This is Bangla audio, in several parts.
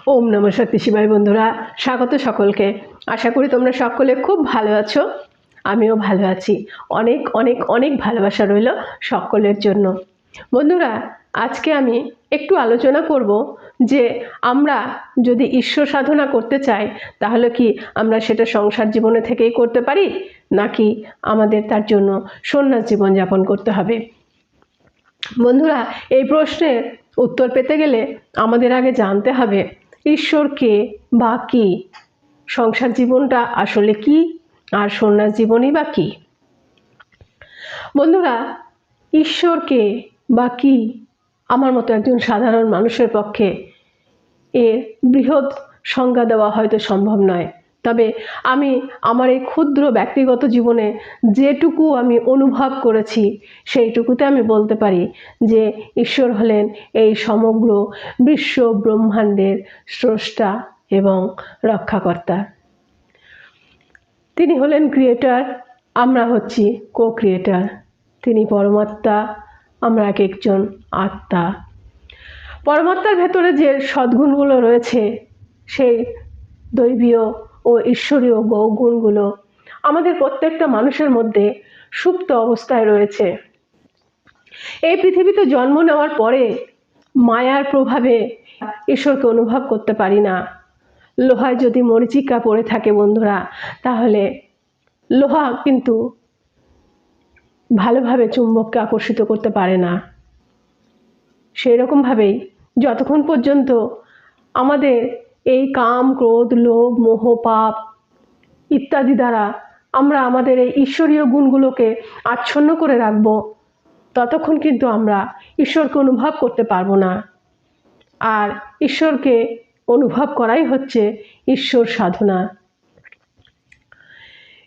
ওম নমঃ সত্যি শিবায়। বন্ধুরা, স্বাগত সকলকে। আশা করি তোমরা সকলে খুব ভালো আছো। আমিও ভালো আছি। অনেক অনেক অনেক ভালোবাসা রইল সকলের জন্য। বন্ধুরা, আজকে আমি একটু আলোচনা করব যে আমরা যদি ঈশ্বর সাধনা করতে চাই তাহলে কি আমরা সেটা সংসার জীবনে থেকেই করতে পারি, নাকি আমাদের তার জন্য সন্ন্যাস জীবনযাপন করতে হবে। বন্ধুরা, এই প্রশ্নের উত্তর পেতে গেলে আমাদের আগে জানতে হবে ঈশ্বর কে বা কি, সংসার জীবনটা আসলে কি, আর সন্ন্যাস জীবনই বা কি। বন্ধুরা, ঈশ্বর কে বা কি আমার মতো একজন সাধারণ মানুষের পক্ষে এর বৃহৎ সংজ্ঞা দেওয়া হয়তো সম্ভব নয়। তবে আমি আমার এই ক্ষুদ্র ব্যক্তিগত জীবনে যেটুকু আমি অনুভব করেছি সেইটুকুতে আমি বলতে পারি যে ঈশ্বর হলেন এই সমগ্র বিশ্ব ব্রহ্মাণ্ডের স্রষ্টা এবং রক্ষাকর্তা। তিনি হলেন ক্রিয়েটর, আমরা হচ্ছি কো ক্রিয়েটর। তিনি পরমাত্মা, আমরা এক একজন আত্মা। পরমাত্মার ভেতরে যে সদ্গুণগুলো রয়েছে সেই দৈবীয় ও ঈশ্বরীয় গুণগুলো আমাদের প্রত্যেকটা মানুষের মধ্যে সুপ্ত অবস্থায় রয়েছে। এই পৃথিবীতে জন্ম নেওয়ার পরে মায়ার প্রভাবে ঈশ্বরকে অনুভব করতে পারি না। লোহায় যদি মরীচিকা পড়ে থাকে বন্ধুরা, তাহলে লোহা কিন্তু ভালোভাবে চুম্বককে আকর্ষিত করতে পারে না। সেই রকমভাবেই যতক্ষণ পর্যন্ত আমাদের এই কাম, ক্রোধ, লোভ, মোহ, পাপ ইত্যাদি দ্বারা আমরা আমাদের এই ঈশ্বরীয় গুণগুলোকে আচ্ছন্ন করে রাখব, ততক্ষণ কিন্তু আমরা ঈশ্বরকে অনুভব করতে পারবো না। আর ঈশ্বরকে অনুভব করাই হচ্ছে ঈশ্বর সাধনা।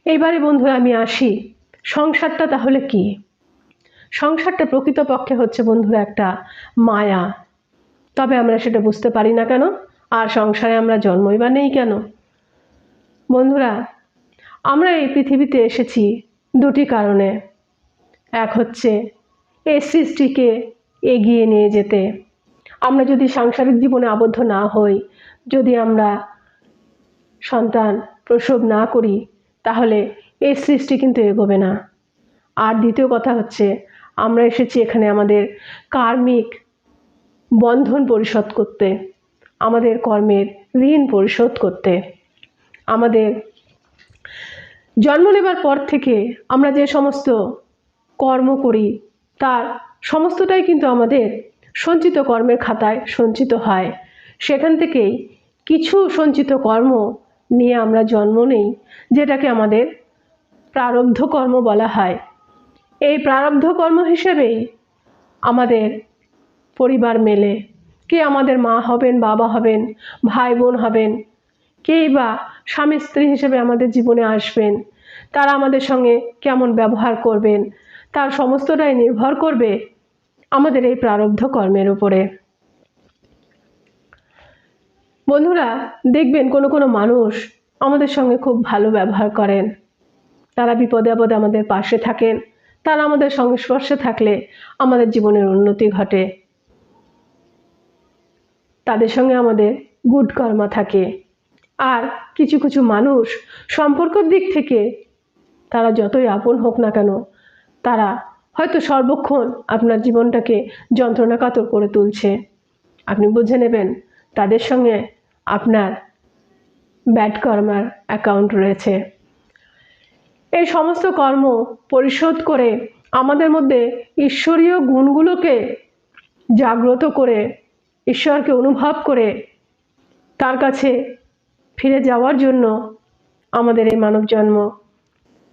এইবারে বন্ধুরা আমি আসি, সংসারটা তাহলে কি। সংসারটা প্রকৃতপক্ষে হচ্ছে বন্ধুরা একটা মায়া। তবে আমরা সেটা বুঝতে পারি না কেন, আর সংসারে আমরা জন্মই বা নেই কেন। বন্ধুরা, আমরা এই পৃথিবীতে এসেছি দুটি কারণে। এক হচ্ছে এই সৃষ্টিকে এগিয়ে নিয়ে যেতে। আমরা যদি সাংসারিক জীবনে আবদ্ধ না হই, যদি আমরা সন্তান প্রসব না করি, তাহলে এই সৃষ্টি কিন্তু এগোবে না। আর দ্বিতীয় কথা হচ্ছে আমরা এসেছি এখানে আমাদের কার্মিক বন্ধন পরিশোধ করতে, আমাদের কর্মের ঋণ পরিশোধ করতে। আমাদের জন্ম নেবার পর থেকে আমরা যে সমস্ত কর্ম করি তার সমস্তটাই কিন্তু আমাদের সঞ্চিত কর্মের খাতায় সঞ্চিত হয়। সেখান থেকেই কিছু সঞ্চিত কর্ম নিয়ে আমরা জন্ম নেই, যেটাকে আমাদের প্রারব্ধ কর্ম বলা হয়। এই প্রারব্ধ কর্ম হিসেবেই আমাদের পরিবার মেলে। কে আমাদের মা হবেন, বাবা হবেন, ভাই বোন হবেন, কেই বা স্বামী স্ত্রী হিসেবে আমাদের জীবনে আসবেন, তারা আমাদের সঙ্গে কেমন ব্যবহার করবেন, তার সমস্তটাই নির্ভর করবে আমাদের এই প্রারব্ধ কর্মের উপরে। বন্ধুরা, দেখবেন কোনো কোনো মানুষ আমাদের সঙ্গে খুব ভালো ব্যবহার করেন, তারা বিপদে আপদে আমাদের পাশে থাকেন, তারা আমাদের সংস্পর্শে থাকলে আমাদের জীবনের উন্নতি ঘটে, তাদের সঙ্গে আমাদের গুড কর্মা থাকে। আর কিছু কিছু মানুষ সম্পর্কের দিক থেকে তারা যতই আপন হোক না কেন, তারা হয়তো সর্বক্ষণ আপনার জীবনটাকে যন্ত্রণাকাতর করে তুলছে। আপনি বুঝে নেবেন তাদের সঙ্গে আপনার ব্যাড কর্মার অ্যাকাউন্ট রয়েছে। এই সমস্ত কর্ম পরিশোধ করে আমাদের মধ্যে ঈশ্বরীয় গুণগুলোকে জাগ্রত করে, ঈশ্বরকে অনুভব করে তার কাছে ফিরে যাওয়ার জন্য আমাদের এই মানব জন্ম।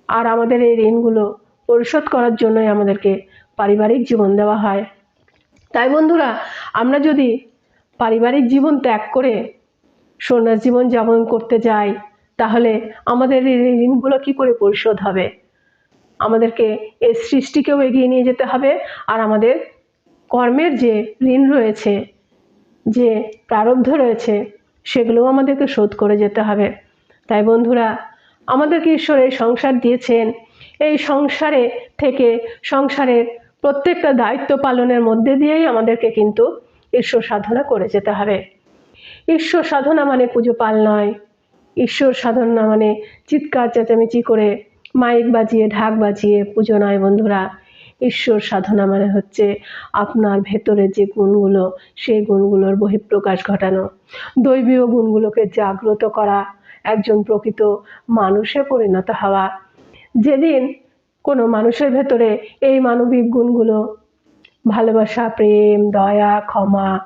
আর আমাদের এই ঋণগুলো পরিশোধ করার জন্যই আমাদেরকে পারিবারিক জীবন দেওয়া হয়। তাই বন্ধুরা, আমরা যদি পারিবারিক জীবন ত্যাগ করে সন্ন্যাস জীবন যাপন করতে যাই, তাহলে আমাদের এই ঋণগুলো কী করে পরিশোধ হবে? আমাদেরকে এই সৃষ্টিকেও এগিয়ে নিয়ে যেতে হবে, আর আমাদের কর্মের যে ঋণ রয়েছে, যে প্রারব্ধ রয়েছে, সেগুলোও আমাদেরকে শোধ করে যেতে হবে। তাই বন্ধুরা, আমাদেরকে ঈশ্বর এই সংসার দিয়েছেন, এই সংসারে থেকে সংসারের প্রত্যেকটা দায়িত্ব পালনের মধ্যে দিয়েই আমাদেরকে কিন্তু ঈশ্বর সাধনা করে যেতে হবে। ঈশ্বর সাধনা মানে পুজো পাল নয়। ঈশ্বর সাধনা মানে চিৎকার চেঁচামেচি করে মাইক বাজিয়ে ঢাক বাজিয়ে পুজো নয় বন্ধুরা। ঈশ্বর সাধনা মানে হচ্ছে আপনার ভেতরে যে গুণগুলো, সেই গুণগুলোর বহিঃপ্রকাশ ঘটানো, দৈবীয় গুণগুলোকে জাগ্রত করা, একজন প্রকৃত মানুষে পরিণত হওয়া। যেদিন কোনো মানুষের ভেতরে এই মানবিক গুণগুলো, ভালোবাসা, প্রেম, দয়া, ক্ষমা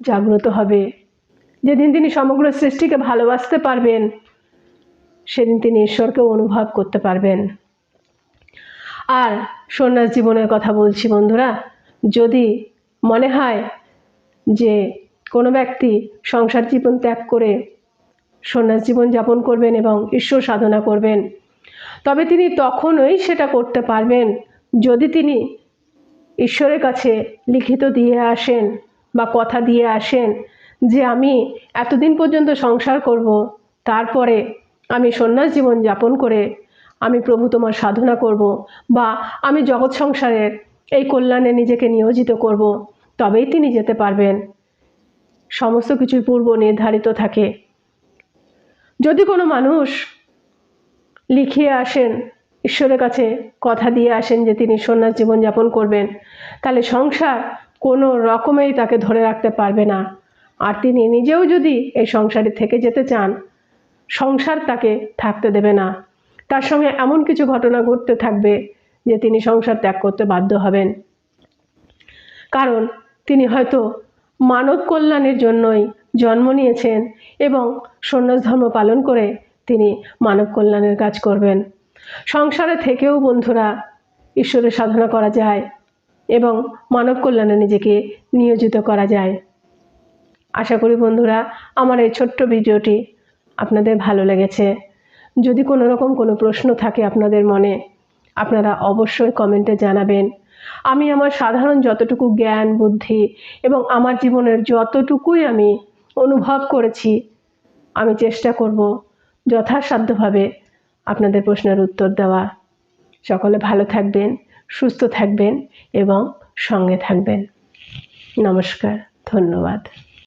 জাগ্রত হবে, যেদিন তিনি সমগ্র সৃষ্টিকে ভালোবাসতে পারবেন, সেদিন তিনি ঈশ্বরকেও অনুভব করতে পারবেন। আর সন্ন্যাস জীবনের কথা বলছি বন্ধুরা। যদি মনে হয় যে কোনো ব্যক্তি সংসার জীবন ত্যাগ করে সন্ন্যাস জীবন যাপন করবেন এবং ঈশ্বর সাধনা করবেন, তবে তিনি তখনই সেটা করতে পারবেন যদি তিনি ঈশ্বরের কাছে লিখিত দিয়ে আসেন বা কথা দিয়ে আসেন যে আমি এতদিন পর্যন্ত সংসার করব, তারপরে আমি সন্ন্যাস জীবন যাপন করে আমি প্রভু তোমার সাধনা করব, বা আমি জগৎ সংসারের এই কল্যাণে নিজেকে নিয়োজিত করব, তবেই তিনি যেতে পারবেন। সমস্ত কিছুই পূর্ব নির্ধারিত থাকে। যদি কোনো মানুষ লিখিয়ে আসেন, ঈশ্বরের কাছে কথা দিয়ে আসেন যে তিনি সন্ন্যাস জীবন যাপন করবেন, তাহলে সংসার কোনো রকমেই তাকে ধরে রাখতে পারবে না। আর তিনি নিজেও যদি এই সংসারে থেকে যেতে চান, সংসার তাকে থাকতে দেবে না। তার সঙ্গে এমন কিছু ঘটনা ঘটতে থাকবে যে তিনি সংসার ত্যাগ করতে বাধ্য হবেন। কারণ তিনি হয়তো মানব কল্যাণের জন্যই জন্ম নিয়েছেন এবং সন্ন্যাস ধর্ম পালন করে তিনি মানব কল্যাণের কাজ করবেন। সংসারে থেকেও বন্ধুরা ঈশ্বরের সাধনা করা যায় এবং মানব কল্যাণে নিজেকে নিয়োজিত করা যায়। আশা করি বন্ধুরা আমার এই ছোট্ট ভিডিওটি আপনাদের ভালো লেগেছে। যদি কোনো রকম কোনো প্রশ্ন থাকে আপনাদের মনে, আপনারা অবশ্যই কমেন্টে জানাবেন। আমি আমার সাধারণ যতটুকু জ্ঞান বুদ্ধি এবং আমার জীবনের যতটুকুই আমি অনুভব করেছি, আমি চেষ্টা করব যথাসাধ্যভাবে আপনাদের প্রশ্নের উত্তর দেওয়া। সকলে ভালো থাকবেন, সুস্থ থাকবেন এবং সঙ্গে থাকবেন। নমস্কার, ধন্যবাদ।